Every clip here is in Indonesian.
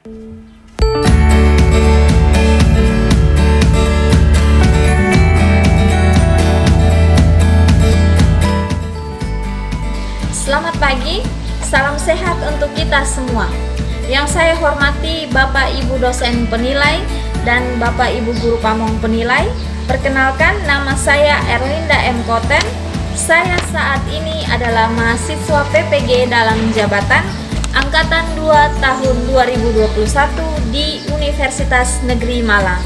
Selamat pagi, salam sehat untuk kita semua. Yang saya hormati Bapak Ibu dosen penilai dan Bapak Ibu guru pamong penilai. Perkenalkan, nama saya Erlinda M. Koten. Saya saat ini adalah mahasiswa PPG dalam jabatan Angkatan 2 tahun 2021 di Universitas Negeri Malang.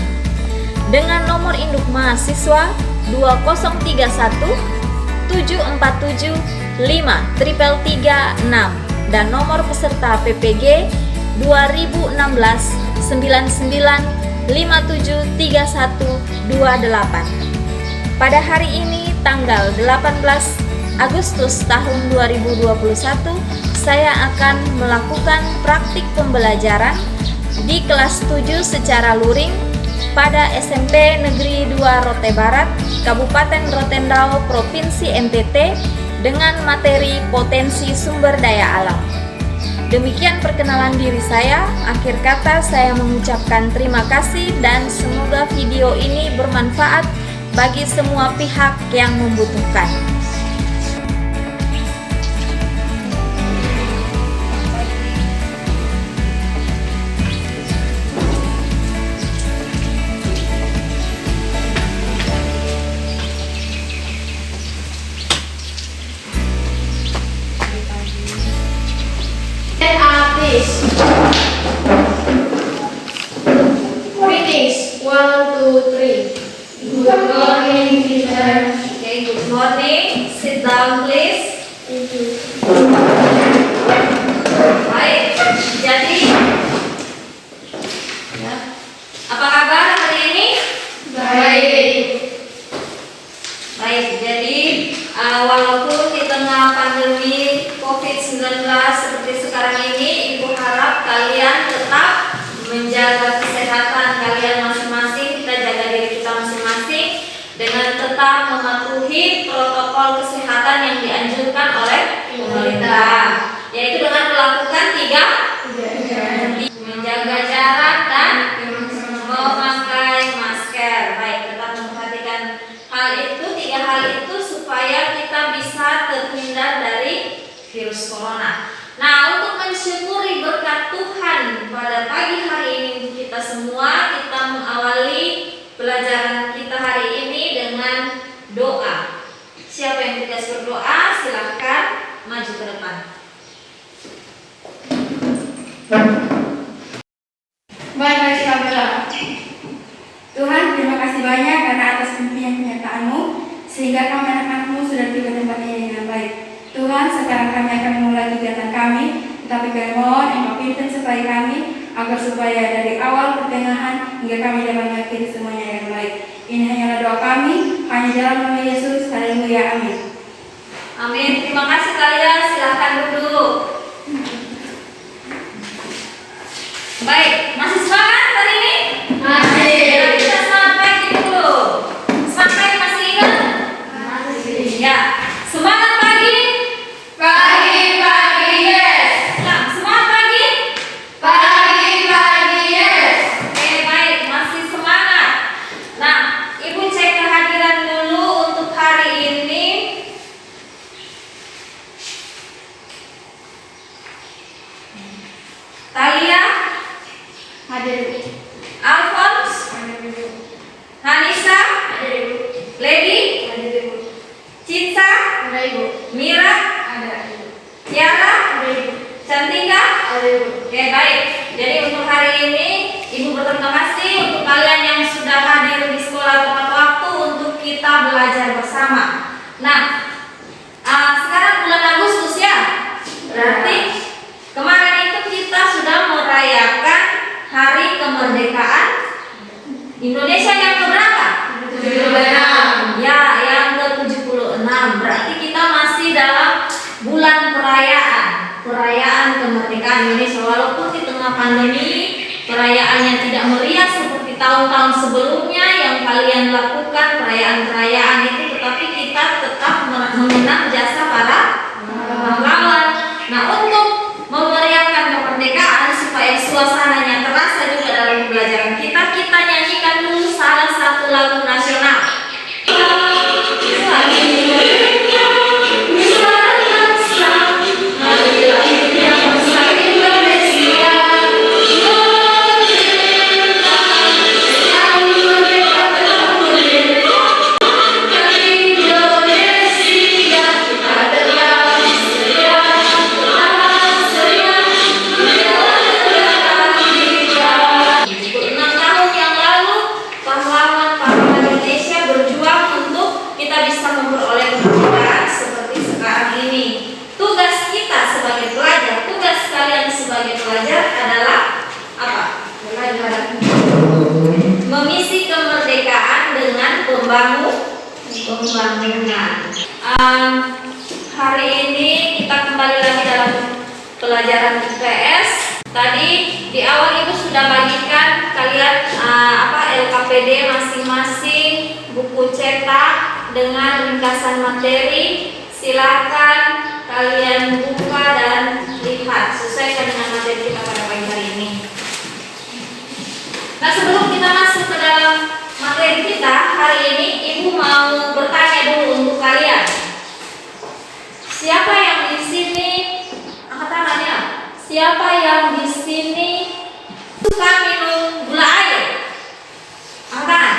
Dengan nomor induk mahasiswa 2031 747 53336 dan nomor peserta PPG 2016 99 573128. Pada hari ini tanggal 18 Agustus tahun 2021, saya akan melakukan praktik pembelajaran di kelas 7 secara luring pada SMP Negeri 2 Rote Barat, Kabupaten Rotendao, Provinsi NTT dengan materi potensi sumber daya alam. Demikian perkenalan diri saya. Akhir kata saya mengucapkan terima kasih dan semoga video ini bermanfaat bagi semua pihak yang membutuhkan. Greetings. 1, 2, 3. Good morning, teacher. Okay, good morning. Sit down, please. Thank you. Baik, jadi ya, apa kabar hari ini? Baik. Baik, jadi walaupun di tengah pandemi COVID-19 seperti sekarang ini, Ibu harap kalian tetap menjaga kesehatan kalian masing-masing, kita jaga diri kita masing-masing dengan tetap mematuhi protokol kesehatan yang dianjurkan oleh pemerintah, yaitu dengan melakukan 3 menjaga jarak dan memakai masker. Baik, tetap memperhatikan hal itu, 3 hal itu supaya kita bisa terhindar dari virus corona. Nah, untuk mensyukuri berkat Tuhan pada pagi hari ini untuk kita semua, kita mengawali pelajaran kita hari ini dengan doa. Siapa yang tugas berdoa, silahkan maju ke depan. Baik, kita berdoa. Tuhan, terima kasih banyak karena atas pimpinan penyertaan-Mu sehingga kami anak-anak-Mu sudah tiba tempat ini dengan baik. Tuhan, sekarang kami akan memulai kegiatan kami, tetapi kami mohon Engkau pimpin sertai kami, agar supaya dari awal pertengahan hingga kami dapat mengakhiri semuanya dengan baik. Ini hanyalah doa kami, hanya dalam nama Yesus. Haleluya, amin. Amin. Terima kasih kalian, silahkan duduk. Baik, masih semangat hari ini? Masih. Ya, kita semangat pagi dulu. Semangat pagi masih ingat? Masih. Ya, semangat pagi. Pagi-pagi, yes. Nah, semangat pagi. Pagi-pagi, yes. Oke, baik, masih semangat. Nah, Ibu cek kehadiran dulu untuk hari ini. Talia, Hadir. Alphonse, Hadir. Hanisa, Hadir. Lady, Hadir. Cinta, Ada Ibu. Mira, Ada Ibu. Tiara, Ada Ibu. Cantika. Ada Ibu. Oke, baik. Jadi untuk hari ini Ibu berterima kasih untuk kalian yang sudah hadir di sekolah tepat waktu untuk kita belajar bersama. Nah, sekarang bulan Agustus ya. Berarti kemarin itu kita sudah merayakan Hari Kemerdekaan Indonesia yang keberapa? 76. Ya, yang ke-76. Berarti kita masih dalam bulan perayaan kemerdekaan Indonesia. Walaupun di tengah pandemi perayaannya tidak meriah seperti tahun-tahun sebelumnya yang kalian lakukan perayaan-perayaan itu, tetapi kita tetap mengenang jasa para pahlawan. Nah, untuk memeriahkan kemerdekaan supaya suasananya pembangunan. Hari ini kita kembali lagi dalam pelajaran IPS. Tadi di awal Ibu sudah bagikan kalian LKPD masing-masing, buku cetak dengan ringkasan materi. Silakan kalian buka dan lihat sesuaikan dengan materi kita pada pagi hari ini. Nah, sebelum kita masuk ke dalam materi kita hari ini, Ibu mau bertanya dulu untuk kalian. Siapa yang di sini, angkat tangannya. Siapa yang di sini suka minum gula air? Angkat tangan.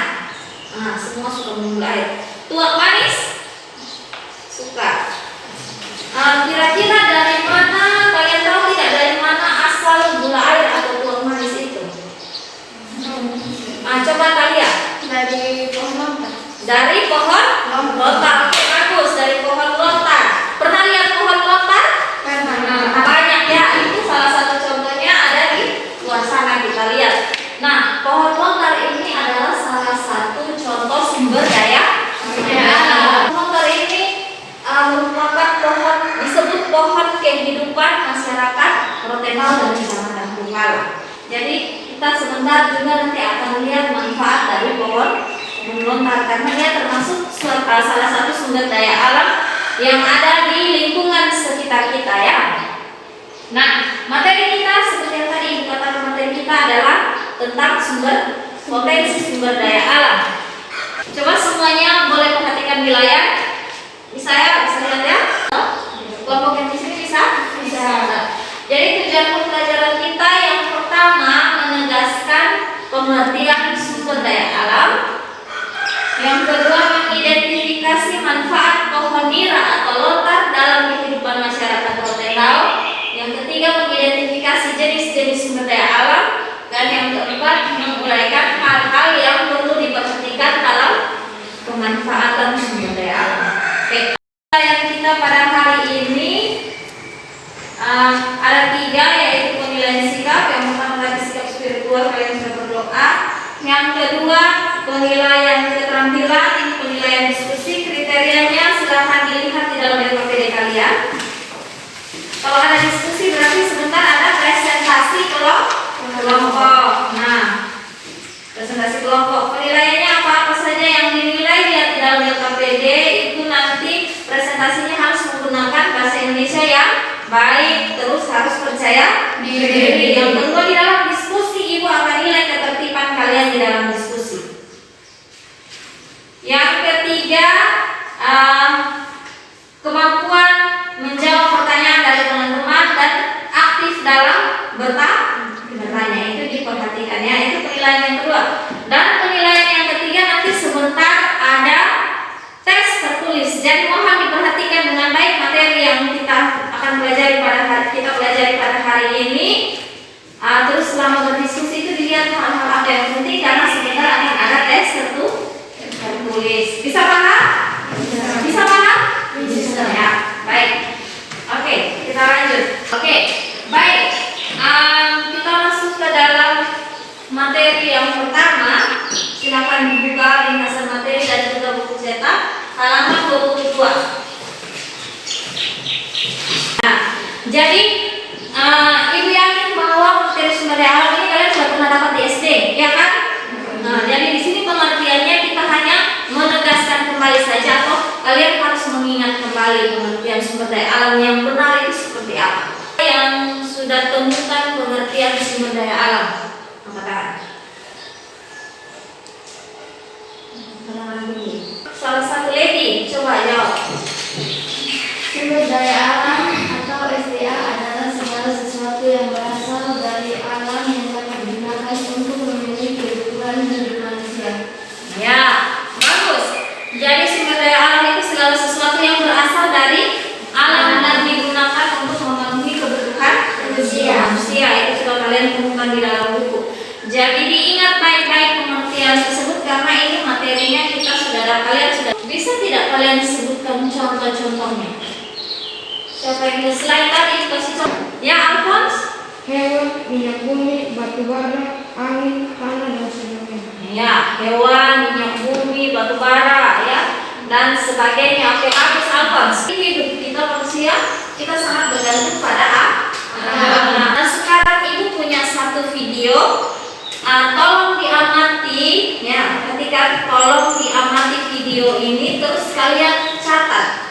Nah, semua suka minum gula air. Tuak manis? Suka. Kira-kira dari mana, kalian tahu tidak dari mana asal gula air atau tuak manis itu? Coba kalian. Dari pohon lontar. Dari pohon lontar. Oke, bagus, dari pohon lontar. Pernah lihat pohon lontar? Pernah. Banyak ya, itu salah satu contohnya ada di luar sana kita lihat. Nah, pohon lontar ini adalah salah satu contoh sumber daya alam. Pohon lontar ini merupakan pohon, disebut pohon kehidupan masyarakat Rotenau dan Kecamatan Bungkala. Jadi kita sebentar juga nanti akan melihat manfaat dari pohon lontar karena dia termasuk salah satu sumber daya alam yang ada di lingkungan sekitar kita ya. Nah, materi kita seperti yang tadi Ibu katakan, materi kita adalah tentang potensi sumber daya alam. Coba semuanya boleh perhatikan di layar. Bisa ya, bisa lihat ya? Kelompok yang di sini bisa? Bisa. Jadi tujuan pembelajaran kita yang pertama menegaskan pengertian sumber daya alam. Yang kedua mengidentifikasi manfaat pohon nira atau lontar dalam kehidupan masyarakat Rotenau. Yang ketiga mengidentifikasi jenis-jenis sumber daya alam. Dan yang keempat menguraikan hal-hal yang perlu diperhatikan dalam pemanfaatan sumber daya alam. Oke, yang kita pada hari ini ada 3, yaitu penilaian sikap. Yang pertama tadi sikap spiritual, kalian sudah berdoa. Yang kedua penilaian keterampilan, ini penilaian diskusi. Kriterianya silahkan dilihat di dalam LKPD kalian. Kalau ada diskusi berarti sebentar ada presentasi kelompok. Nah, presentasi kelompok. Penilaiannya apa saja yang dinilai lihat di dalam LKPD. Itu nanti presentasinya harus menggunakan bahasa Indonesia yang baik, terus harus percaya diri. Yang kedua di dalam diskusi Ibu akan nilai ketertiban kalian di dalam diskusi. Yang ketiga kemampuan menjawab pertanyaan dari teman-teman dan aktif dalam bertanya, itu diperhatikan ya. Itu penilaian yang kedua. Dan penilaian yang ketiga nanti sebentar ada tes tertulis. Jadi mohon diperhatikan dengan baik materi yang kita akan pelajari pada hari ini. Terus selama berdiskusi itu dilihat hal-hal apa yang penting karena sebentar akan ada tes tertulis. Bisa paham? Bisa paham? Bisa ya. Baik. Oke, kita lanjut. Oke, baik. Kita masuk ke dalam materi yang pertama. Silakan dibuka ringkasan materi dan juga buku cetak halaman 22. Nah, jadi Ibu yakin bahwa materi sumber daya alam ini kalian sudah pernah dapat di SD, ya kan? Nah, jadi di sini pengertiannya kita hanya menegaskan kembali saja atau kalian harus mengingat kembali pengertian sumber daya alam yang benar itu seperti apa. Yang sudah temukan pengertian sumber daya alam, salah satu lady, coba jawab. Sumber daya alam atau SDA adalah segala sesuatu yang berasal dari alam yang dapat digunakan untuk memenuhi kebutuhan hidup manusia. Ya, bagus. Jadi sumber daya alam itu segala sesuatu yang berasal dari alam dan digunakan untuk memenuhi kebutuhan manusia. Itu sudah kalian temukan di dalam buku. Jadi diingat baik-baik pengertian tersebut karena ini materinya kita sudah ada. Kalian sudah bisa tidak kalian sebutkan contoh-contohnya? Siapa yang selain tadi kasih contoh? Ya, Alphonse? Hewan, minyak bumi, batu bara, angin, tanah dan sebagainya. Ya, hewan, minyak bumi, batu bara, ya. dan sebagainya. Oke, bagus Alphonse. Hidup kita manusia, kita sangat bergantung pada Allah. Nah, sekarang ibu punya satu video. Tolong diamati, ya. Ketika tolong diamati video ini, terus kalian catat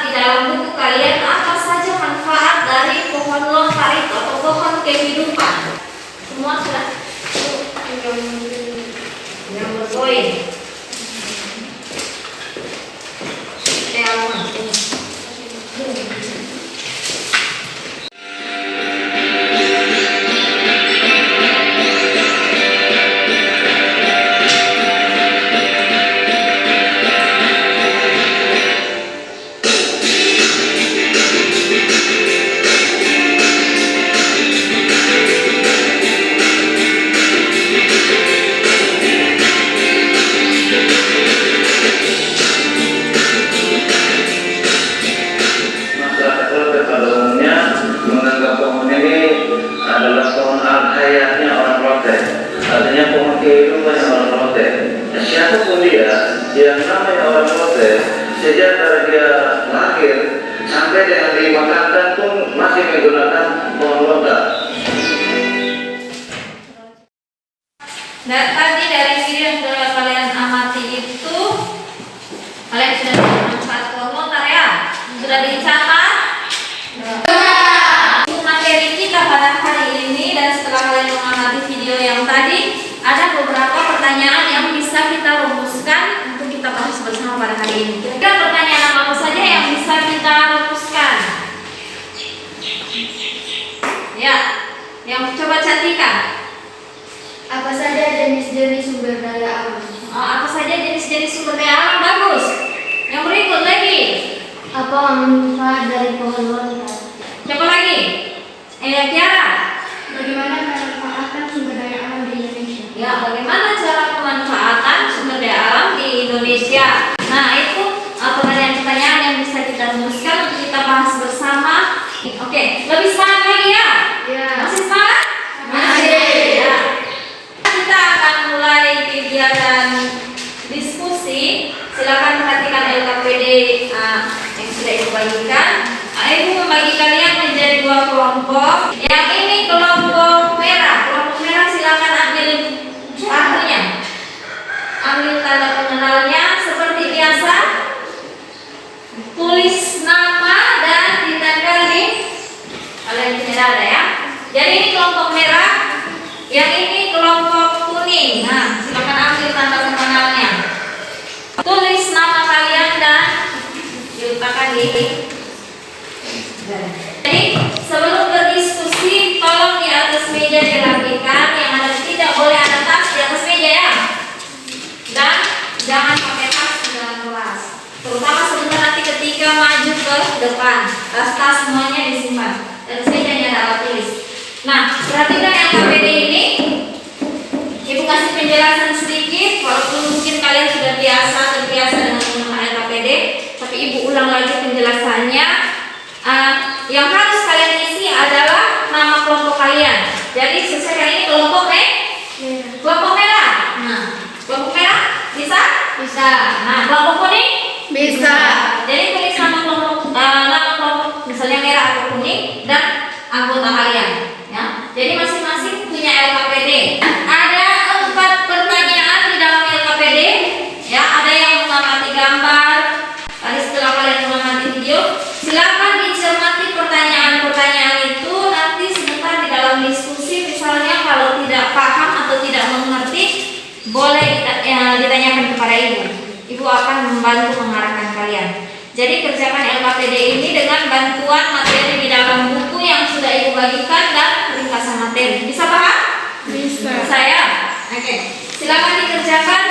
di dalam buku kalian apa saja manfaat dari pohon lontar itu atau pohon kehidupan. Semua sudah yang berpoin. Siapapun dia yang namanya orang protes, sejak dari dia lahir sampai dengan dimakamkan pun masih menggunakan pohon lontar. Nah, tadi dari video yang sudah kalian amati itu, kalian sudah memanfaat pohon lontar ya? Sudah dicatat? Materi kita pada hari ini, dan setelah kalian mengamati video yang tadi, ada beberapa pertanyaan yang bisa kita rumuskan untuk kita bahas bersama pada hari ini. Kira-kira pertanyaan apa saja yang bisa kita rumuskan? Ya, yang coba cantikan. Apa saja jenis-jenis sumber daya alam? Apa saja jenis-jenis sumber daya alam? Bagus. Yang berikut lagi. Apa manfaat dari pohon lontar? Coba lagi. Tiara. Bagaimana memanfaatkan sumber daya alam di Indonesia? Ya, bagaimana cara pemanfaatan sumber daya alam di Indonesia? Nah, itu pertanyaan-pertanyaan yang bisa kita rumuskan untuk kita bahas bersama. Oke, lebih semangat lagi ya? Ya. Masih semangat? Masih. Ya. Kita akan mulai kegiatan diskusi. Silakan perhatikan LKPD yang sudah ibu bagikan. Ibu membagi kalian menjadi dua kelompok. Yang ini kelompok merah. Kelompok merah silakan ambil kartunya. Ambil tanda pengenalnya seperti biasa. Tulis nama dan ditempel di kalian punya ada ya. Jadi ini kelompok merah. Yang ini kelompok kuning. Nah, silakan ambil tanda pengenalnya. Tulis nama kalian dan diletakkan di. Jadi sebelum berdiskusi, tolong di atas meja dirapikan. Yang ada tidak boleh ada tas di atas meja ya. Dan jangan pakai tas di dalam kelas. Terutama sebentar nanti ketika maju ke depan, tas-tas semuanya disimpan. Dan mejanya ada alat tulis. Nah, perhatikan yang KPD ini. Ibu kasih penjelasan sedikit, walaupun mungkin kalian sudah terbiasa dengan menggunakan KPD, tapi ibu ulang lagi penjelasannya. Yang harus kalian isi adalah nama kelompok kalian. Jadi selesaikan ini kelompok kelompok merah. Nah, kelompok merah bisa? Bisa. Nah, kelompok kuning? Bisa. Jadi tulis nama kelompok misalnya merah atau kuning dan anggota kalian. Ya. Jadi masing-masing punya LKPD. Ada 4 pertanyaan di dalam LKPD. Ya, ada yang mengamati gambar. Tadi setelah kalian mengamati video, silakan dicermati pertanyaan-pertanyaan itu. Nanti sebentar di dalam diskusi, misalnya kalau tidak paham atau tidak mengerti, boleh ditanyakan kepada ibu. Ibu akan membantu mengarahkan kalian. Jadi kerjakan LKPD ini dengan bantuan materi di dalam buku yang sudah ibu bagikan dan ringkasan materi. Bisa paham? Bisa. Saya? Oke. Silakan dikerjakan.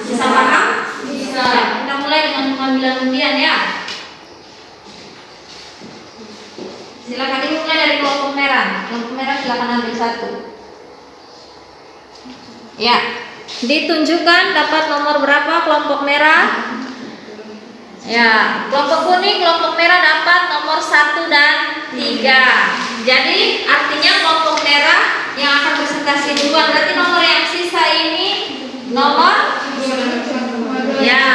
Bisa paham? Bisa. Ya, kita mulai dengan pengambilan undian ya. Silakan dimulai dari kelompok merah. Kelompok merah silakan ambil satu. Ya, ditunjukkan dapat nomor berapa kelompok merah? Ya, kelompok kuning, kelompok merah dapat nomor 1 dan 3. Jadi artinya kelompok merah yang akan presentasi duluan. Berarti nomor yang sisa ini nomor ya,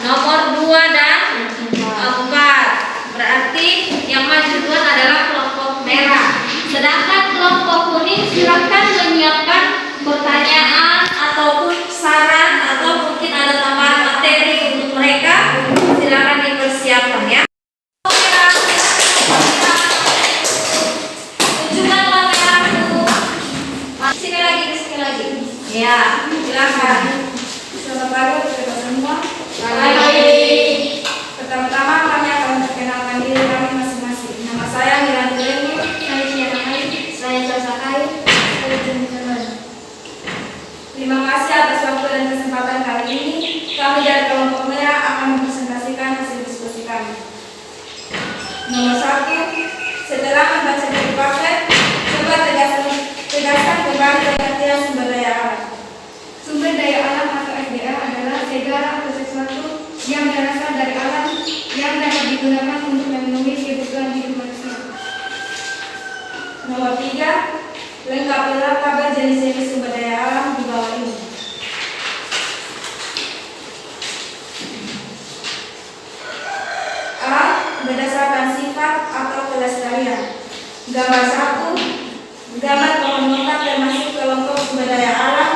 nomor 2 dan 4. Berarti yang maju duluan adalah kelompok merah. Sedangkan kelompok kuning silakan menyiapkan pertanyaan ataupun saran atau mungkin ada tambahan materi untuk mereka. Silakan dipersiapkan ya. Tunjukkanlah merahku. Sini lagi. Ya, silakan. Selamat pagi teman-teman semua. Baik. Pertama-tama kami akan memperkenalkan diri kami masing-masing. Nama saya Miranti Leni, saya Tiana Mai, saya Casa Kai, saya Jennifer. Terima kasih atas waktu dan kesempatan kali ini. Kami dari kelompok merah akan mempresentasikan hasil diskusi kami. Nomor 1, setelah membaca dari paket, coba tegaskan kembali pengertian sumber daya alam. Sumber daya alam atau SDA adalah segala atau sesuatu yang berasal dari alam yang dapat digunakan untuk memenuhi kebutuhan hidup manusia. Nomor 3, lengkapilah tabel jenis-jenis sumber daya alam di bawah ini. A. Berdasarkan sifat atau kelestarian. Gambar 1, gambar pohon montak termasuk kelompok sumber daya alam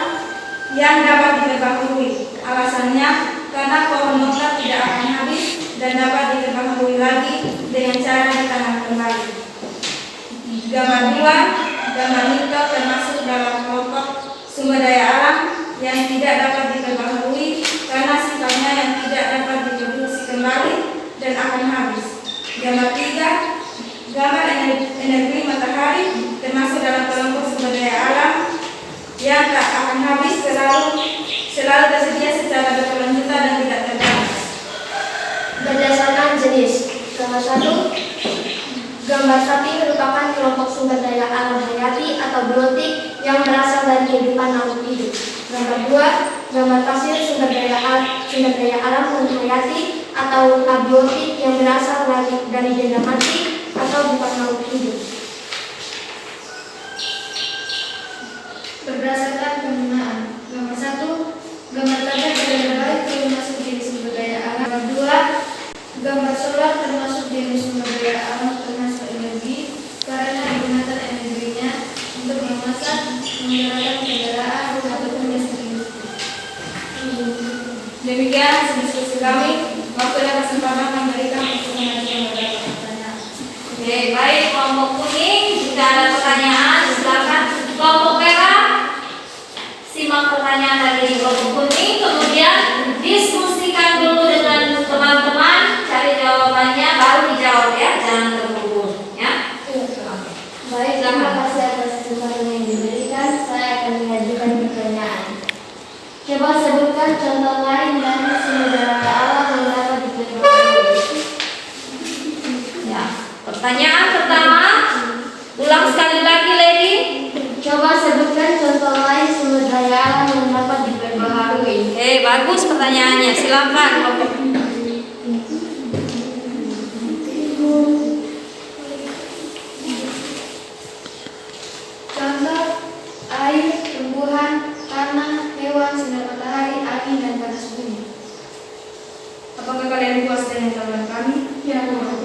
yang dapat diperbaharui. Alasannya karena pohon montak tidak akan habis dan dapat diperbaharui lagi dengan cara ditanam kembali. Gambar 2, gambar nikel termasuk dalam kelompok sumber daya alam yang tidak dapat diperbaharui karena sifatnya yang tidak dapat diproduksi kembali dan akan habis. Gambar 3, gambar energi matahari termasuk dalam kelompok sumber daya alam yang tak akan habis, selalu tersedia secara berkelanjutan dan tidak terbatas. Berdasarkan jenis. Gambar 1, gambar sapi merupakan kelompok sumber daya alam hayati atau biotik yang berasal dari kehidupan makhluk hidup. Gambar 2, gambar pasir sumber daya alam non hayati atau abiotik yang berasal dari benda mati atau bukan makhluk hidup. Berdasarkan penggunaan. Gambar 1, gambar tabel dari baik termasuk jenis sumber daya alam. Gambar 2, gambar solar termasuk jenis sumber daya alam termasuk energi karena digunakan energinya untuk memasak, menggerakkan kendaraan ataupun listrik. Demikian hasil diskusi kami. Waktu dan kesempatan memberikan untuk mengajukan beberapa pertanyaan. Oke, baik kelompok kuning, jika ada pertanyaan silakan. Kelompok merah, simak pertanyaan dari kelompok kuning, kemudian diskusikan dulu dengan teman-teman, cari jawabannya, baru dijawab ya, jangan terburu-buru ya. Baik, terima kasih atas kesempatan yang diberikan. Saya akan mengajukan pertanyaan. Coba sebutkan contoh lain dari sumber daya alam yang dapat diperbaharui. Ya, pertanyaan pertama, ulang sekali lagi Lady. Coba sebutkan contoh lain sumber daya alam yang dapat diperbaharui. Oke, bagus pertanyaannya, silakan kelompok. Contoh air, tumbuhan, tanah, hewan, sinar matahari, angin, dan panas bumi. Apakah kalian puas dengan jawaban kami? Ya, puas.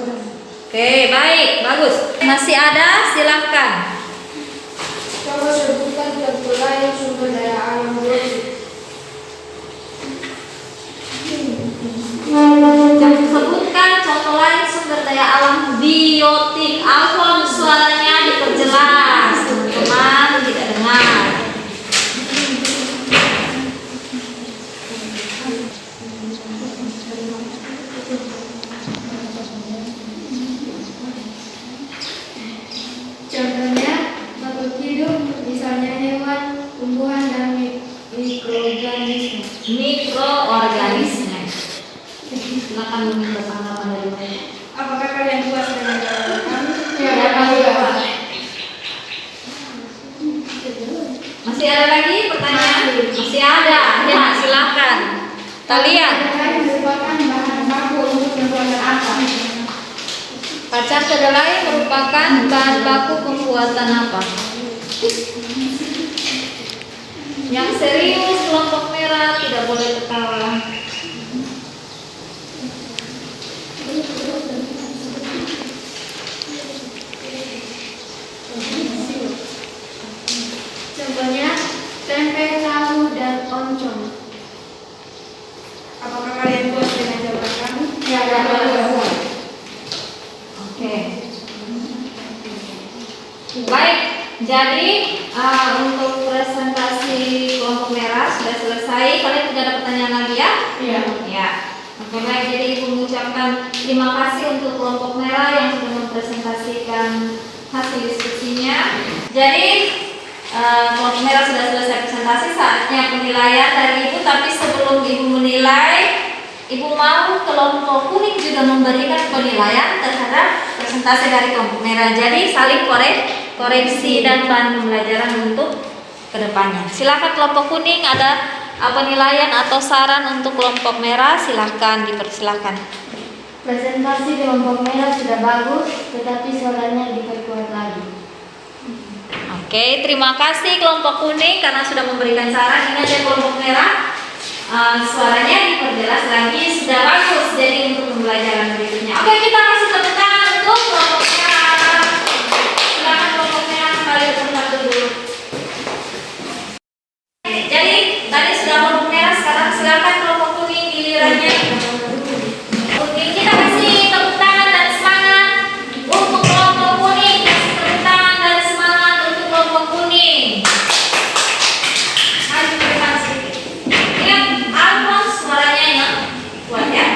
Oke, baik, bagus. Masih ada, silakan. Coba sebutkan contoh lain sumber daya alam biotik. Sebutkan contoh lain sumber daya alam biotik. Alfon, suaranya diperjelas, teman-teman tidak dengar. Contohnya makhluk hidup, misalnya hewan, Mikroorganisme. Silakan meminta tanggapan dari mereka. Apakah kalian puas dengan jawaban kami? Ya, kami puas. Masih ada lagi pertanyaan? Masih ada. Ya, silakan. Kalian. Kedelai merupakan bahan baku untuk pembuatan apa? Kacang kedelai merupakan bahan baku pembuatan apa? Yang serius kelompok merah tidak boleh ketawa. Contohnya tempe, tahu, dan oncom. Apakah kalian puas dengan jawaban kami? Ya, puas. Oke. Baik, jadi untuk presentasi kelompok merah sudah selesai. Kalian tidak ada pertanyaan lagi ya? Iya. Ya. Oke, baik. Jadi Ibu mengucapkan terima kasih untuk kelompok merah yang sudah mempresentasikan hasil diskusinya. Jadi kelompok merah sudah selesai presentasi, saatnya penilaian dari Ibu. Tapi sebelum Ibu menilai, Ibu mau kelompok kuning juga memberikan penilaian terhadap presentasi dari kelompok merah. Jadi saling koreksi dan bahan pembelajaran untuk kedepannya. Silakan kelompok kuning, ada penilaian atau saran untuk kelompok merah, silahkan dipersilahkan. Presentasi kelompok merah sudah bagus, tetapi suaranya diperkuat lagi. Oke, terima kasih kelompok kuning karena sudah memberikan saran. Ini ada kelompok merah, suaranya diperjelas lagi, sudah bagus. Jadi untuk pembelajaran berikutnya. Oke, kita kasih tepuk tangan untuk kelompok merah. Silakan kelompok merah kembali bertempat dulu. Oke, jadi tadi sudah kelompok merah, sekarang silakan kelompok kuning gilirannya. Kuning, kita kasih tepuk tangan dan semangat untuk kelompok kuning. Kasih tepuk tangan dan semangat untuk kelompok kuning. Maju ke depan sedikit. Ingat, Alphonse suaranya yang kuat ya.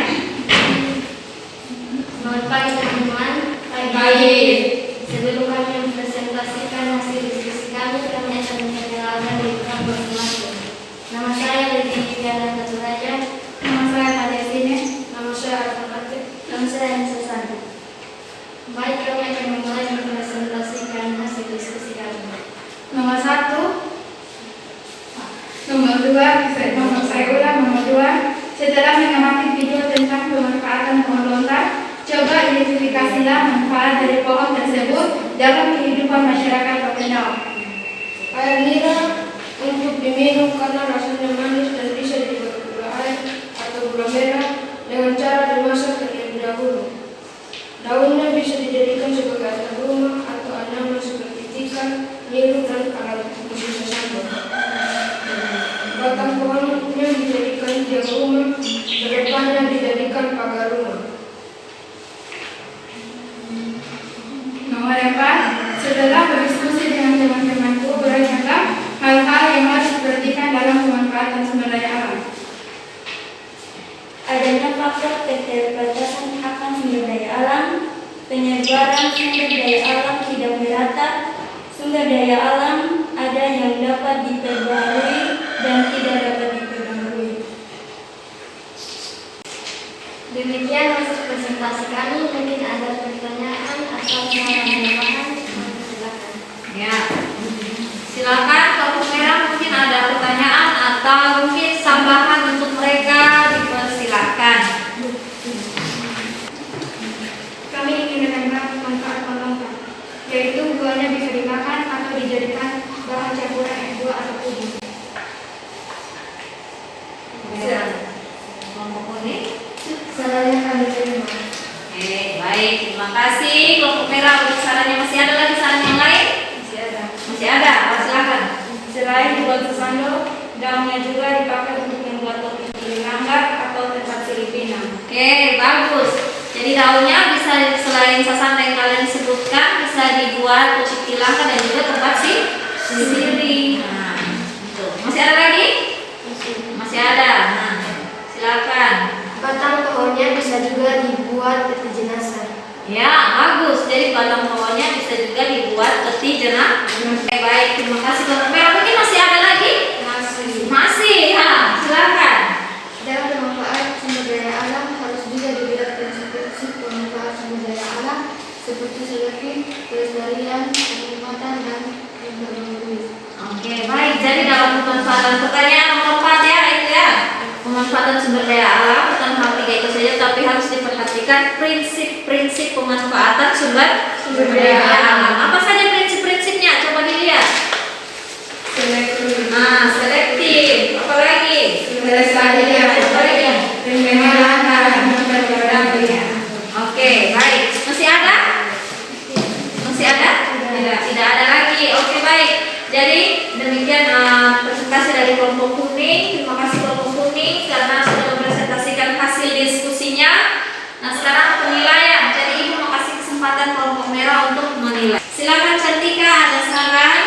Selamat pagi teman-teman. Pagi. Sebelum kami mempresentasikan hasil diskusi kami akan memperkenalkan diri kami masing-masing. Nama saya Lady Viviana Katuraja. Nama saya Nadia Sine. Nama saya Arfan Aktif. Nama saya Anissa Sandi. Baik, kami akan memulai mempresentasikan hasil diskusi kami. Nomor 1. Nomor 2, saya ulang. Nomor 2, setelah mengamati video tentang pemanfaatan pohon lontar, coba identifikasilah manfaat dari pohon tersebut dalam kehidupan masyarakat Papendau. Air nira untuk diminum karena rasanya manis dan bisa dibuat gula air atau gula merah dengan cara dimasak terlebih dahulu. Daunnya bisa dijadikan sebagai atap rumah atau anyaman seperti tikar, nyiru, dan kalau bisa sambal. Batang pohonnya dijadikan tiang rumah, depannya dijadikan pagar rumah. Nomor 4, setelah berdiskusi dengan teman-temanku, beranyaklah hal-hal yang harus diperhatikan dalam pemanfaatan sumber daya alam. Adanya faktor keterbatasan akan sumber daya alam, penyebaran sumber daya alam tidak merata, sumber daya alam ada yang dapat diperbarui dan tidak dapat diperbarui. Demikian hasil presentasi kami. Mungkin ada pertanyaan atau tambahan, silakan. Ya. Silakan kelompok merah mungkin ada pertanyaan atau mungkin tambahan untuk mereka, dipersilahkan. Kami ingin menambah manfaat pohon lontar, yaitu buahnya bisa dimakan atau dijadikan bahan campuran es buah atau puding. Ya. Kelompok kuning. Sarannya kami terima. Oke, baik. Terima kasih kelompok merah untuk sarannya. Masih ada lagi saran yang lain? Masih ada. Masih ada. Silakan. Selain dibuat sesando, daunnya juga dipakai untuk membuat topi langgar atau tempat Filipina. Oke, bagus. Jadi daunnya bisa selain sasando yang kalian sebutkan, bisa dibuat untuk tilangka dan juga tempat sendiri. Nah, itu. Masih ada lagi? Masih ada. Nah, silakan. Batang pohonnya bisa juga dibuat peti jenazah. Ya, bagus. Jadi batang pohonnya bisa juga dibuat peti jenazah. Oke, baik. Terima kasih kelompok merah. Mungkin masih ada lagi? Masih. Ya. pelestarian, penghormatan, dan menulis. Oke, baik. Jadi dalam pemanfaatan pertanyaan nomor 4 ya, itu ya. Pemanfaatan sumber daya alam bukan hal 3 itu saja, tapi harus diperhatikan prinsip-prinsip pemanfaatan sumber daya alam. Apa saja prinsip-prinsipnya? Coba dilihat. Selektif. Selektif. Apa lagi? Pelestarian. Apa lagi? Penghormatan. Oke, baik. Masih ada? Masih ada? Tidak ada lagi. Oke, baik. Jadi demikian presentasi dari kelompok kuning. Terima kasih kelompok kuning karena sudah mempresentasikan hasil diskusinya. Nah, sekarang penilaian. Jadi Ibu mau kasih kesempatan kelompok merah untuk menilai. Silakan Cantika, ada saran?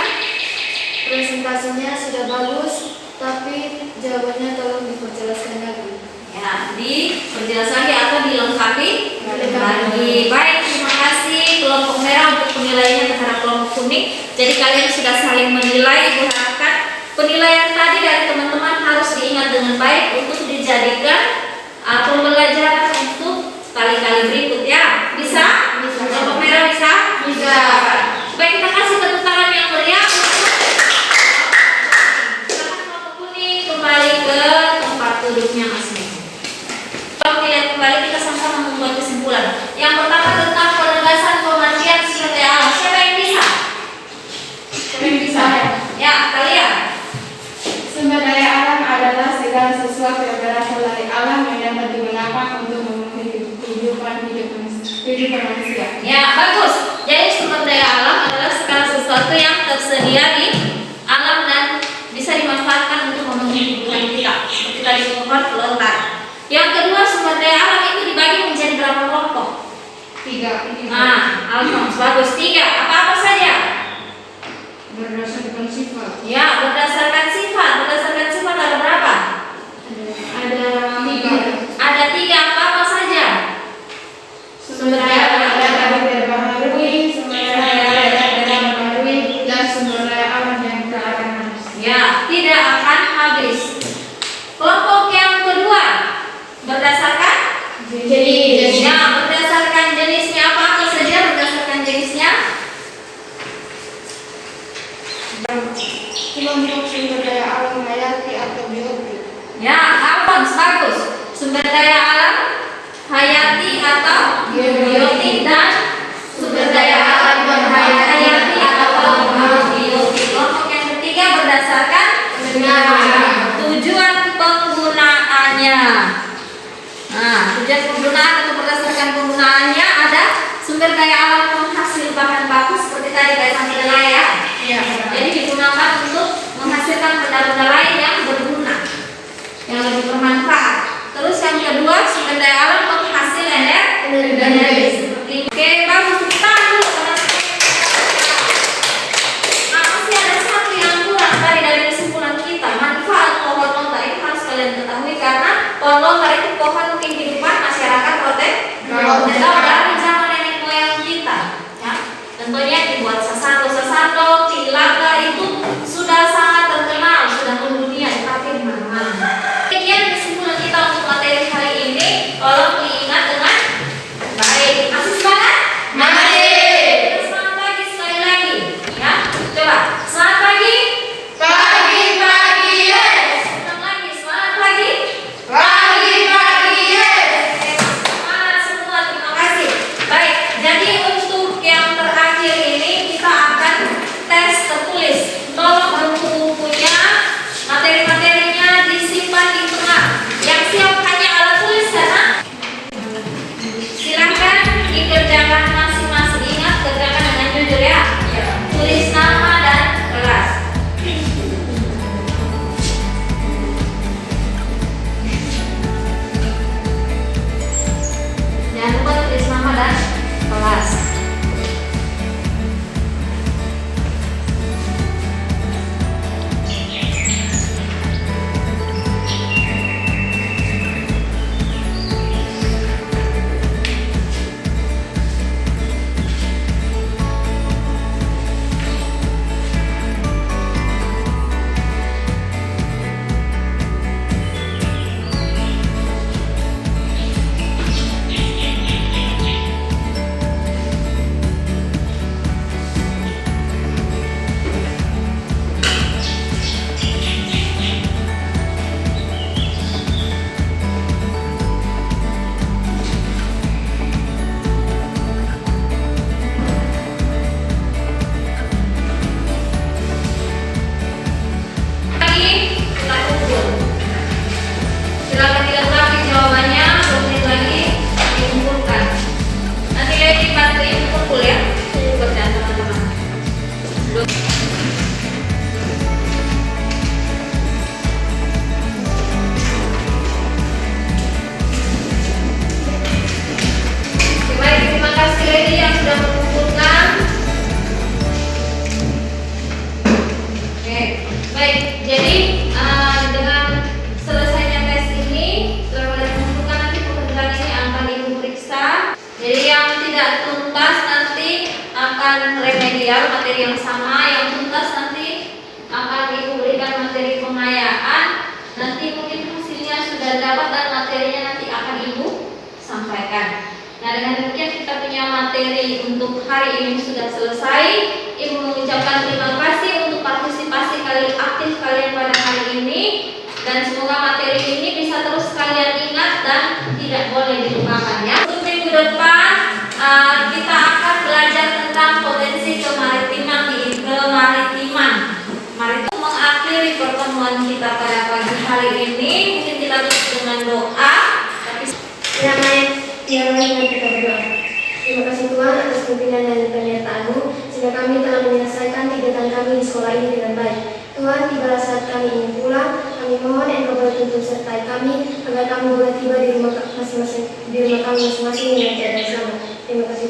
Presentasinya sudah bagus, tapi jawabannya tolong diperjelaskan lagi. Ya, diperjelas lagi atau dilengkapi lagi. Baik, terima kasih kelompok merah untuk penilaiannya terhadap kelompok kuning. Jadi kalian sudah saling menilai. Ibu harapkan penilaian tadi dari teman-teman harus diingat dengan baik untuk dijadikan pembelajaran untuk kali-kali berikut ya. Bisa? Kelompok merah bisa? Bisa. Baik, kita kasih tepuk tangan yang meriah. Silakan kelompok kuning kembali ke tempat duduknya masing-masing. Kalau dilihat kembali, kita sama-sama membuat kesimpulan. Yang pertama tentang penegasan pengertian sumber daya alam. Siapa yang bisa? Siapa yang bisa? Ya, kalian. Sumber daya alam adalah segala sesuatu yang berasal dari alam yang dapat digunakan untuk memenuhi kehidupan manusia. Ya, bagus. Jadi sumber daya alam adalah segala sesuatu yang tersedia di alam dan bisa dimanfaatkan untuk memenuhi kehidupan kita. Seperti tadi pohon, lontar. Yang kedua, sumber daya alam itu dibagi menjadi berapa kelompok? 3. Nah, Alphonse, bagus. 3. Apa-apa saja? Berdasarkan sifat. Ya, berdasarkan sifat. Berdasarkan sifat ada berapa? Ada 3. Ada 3. Apa-apa saja? Sumber daya alam. Terbaharui, sumber daya terbaharui, dan sumber daya alam yang tak akan habis. Ya, tidak akan habis. Kelompok yang kedua berdasarkan Jadi ya, berdasarkan jenisnya. Apa saja berdasarkan jenisnya? kelompok sumber daya alam hayati atau biotik. Ya, Alphonse, bagus. Sumber daya alam hayati atau biotik dan sumber daya alam hayati atau biotik. Kelompok yang ketiga berdasarkan tujuan penggunaannya. Nah, tujuan penggunaan atau berdasarkan penggunaannya ada sumber daya alam penghasil bahan baku seperti tadi kayak kedelai ya. Jadi digunakan untuk menghasilkan benda-benda lain yang berguna, yang lebih bermanfaat. Terus yang kedua sumber daya alam penghasil energi seperti oke, bagus. Kita dulu nah, masih ada satu yang kurang tadi dari kesimpulan kita. Manfaat pohon lontar itu harus kalian ketahui karena pohon lontar itu pohon kehidupan masyarakat Rote dari zaman nenek moyang kita ya. Tentunya dibuat sasando, tilaga itu sudah sangat terkenal, sudah mendunia, dipakai di mana-mana. Demikian kesimpulan kita untuk materi hari ini. Tolong diingat dengan baik. Masih semangat? Masih. Kita semangat lagi sekali lagi ya. Coba semangat pagi. Pagi yes. Ulang lagi semangat pagi. Pagi yes. Semangat semua. Terima kasih. akan remedial, materi yang sama, yang tuntas nanti akan Ibu berikan materi pengayaan. Nanti mungkin hasilnya sudah dapat dan materinya nanti akan Ibu sampaikan. Nah, dengan demikian kita punya materi untuk hari ini sudah selesai. Ibu mengucapkan terima kasih untuk partisipasi aktif kalian pada hari ini, dan semoga materi ini bisa terus kalian ingat dan tidak boleh dilupakan ya. Untuk minggu depan kita akan belajar tentang potensi kemaritiman. Mari kita mengakhiri pertemuan kita pada pagi hari ini. Mungkin kita tutup dengan doa. Tapi Yang lain kita berdoa. Terima kasih Tuhan atas pimpinan dan penyertaan-Mu, sehingga kami telah menyelesaikan kegiatan kami di sekolah ini dengan baik. Tuhan, tiba saat kami ingin pulang, kami mohon Engkau bertuntun sertai kami, agar kami boleh tiba di rumah kami masing-masing dengan keadaan selamat. Terima kasih